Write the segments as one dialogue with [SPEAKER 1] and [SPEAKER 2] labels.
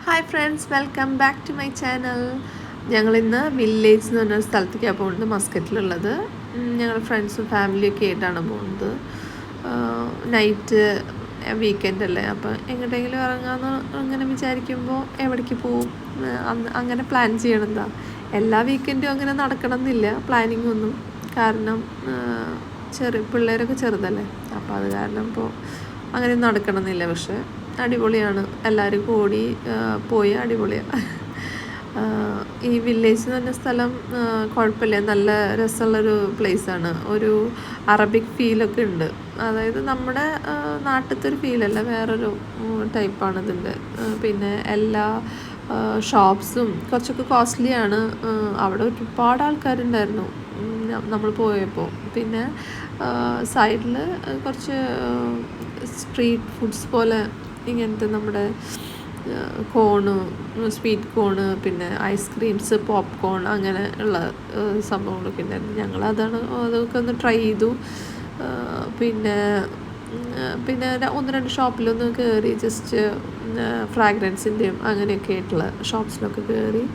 [SPEAKER 1] Hi friends, welcome back to my channel. ഞങ്ങളിന്ന് village എന്ന് പറഞ്ഞൊരു സ്ഥലത്തേക്കാണ് പോകുന്നത്, മസ്കറ്റിലുള്ളത്. ഞങ്ങൾ ഫ്രണ്ട്സും ഫാമിലിയൊക്കെ ആയിട്ടാണ് പോകുന്നത്. നൈറ്റ് വീക്കെൻഡ് അല്ലേ, അപ്പോൾ എങ്ങോട്ടെങ്കിലും ഇറങ്ങാമെന്ന് അങ്ങനെ വിചാരിക്കുമ്പോൾ എവിടേക്ക് പോവും, അങ്ങനെ പ്ലാൻ ചെയ്യണതാ. എല്ലാ വീക്കെൻഡും അങ്ങനെ നടക്കണം എന്നില്ല പ്ലാനിങ് ഒന്നും, കാരണം പിള്ളേരൊക്കെ ചെറുതല്ലേ, അപ്പോൾ അത് കാരണം ഇപ്പോൾ അങ്ങനെ നടക്കണമെന്നില്ല. പക്ഷേ അടിപൊളിയാണ്, എല്ലാവരും കൂടി പോയി അടിപൊളിയാണ്. ഈ വില്ലേജ് എന്ന് പറഞ്ഞ സ്ഥലം കുഴപ്പമില്ല, നല്ല രസമുള്ളൊരു പ്ലേസാണ്. ഒരു അറബിക് ഫീലൊക്കെ ഉണ്ട്, അതായത് നമ്മുടെ നാട്ടിലത്തെ ഒരു ഫീലല്ല, വേറൊരു ടൈപ്പാണ് ഇതിൻ്റെ. പിന്നെ എല്ലാ ഷോപ്സും കുറച്ചൊക്കെ കോസ്റ്റ്ലിയാണ്. അവിടെ ഒരുപാട് ആൾക്കാരുണ്ടായിരുന്നു നമ്മൾ പോയപ്പോൾ. പിന്നെ സൈഡിൽ കുറച്ച് സ്ട്രീറ്റ് ഫുഡ്സ് പോലെ ഇങ്ങനത്തെ നമ്മുടെ കോണ്, സ്വീറ്റ് കോണ്, പിന്നെ ഐസ്ക്രീംസ്, പോപ്കോൺ, അങ്ങനെ ഉള്ള സംഭവങ്ങളൊക്കെ ഉണ്ടായിരുന്നു. അതൊക്കെ ഒന്ന് ട്രൈ ചെയ്തു. പിന്നെ പിന്നെ ഒന്ന് രണ്ട് ഷോപ്പിലൊന്ന് കയറി, ജസ്റ്റ് ഫ്രാഗ്രൻസിൻ്റെയും അങ്ങനെയൊക്കെ ആയിട്ടുള്ള ഷോപ്സിലൊക്കെ കയറി.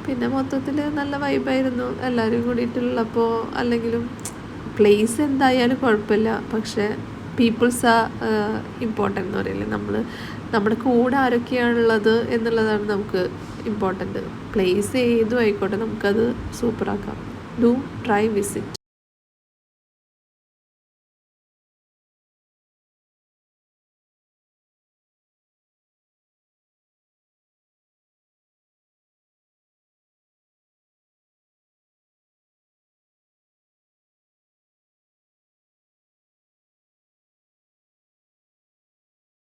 [SPEAKER 1] പിന്നെ മൊത്തത്തിൽ നല്ല വൈബായിരുന്നു എല്ലാവരും കൂടിയിട്ടുള്ളപ്പോൾ. അല്ലെങ്കിലും പ്ലേസ് എന്തായാലും കുഴപ്പമില്ല, പക്ഷേ പീപ്പിൾസ് ആ ഇമ്പോർട്ടൻ്റ് എന്ന് പറയില്ലേ, നമ്മുടെ കൂടെ ആരൊക്കെയാണുള്ളത് എന്നുള്ളതാണ് നമുക്ക് ഇമ്പോർട്ടൻ്റ്. പ്ലേസ് ഏതും ആയിക്കോട്ടെ, നമുക്കത് സൂപ്പറാക്കാം. Do try visit.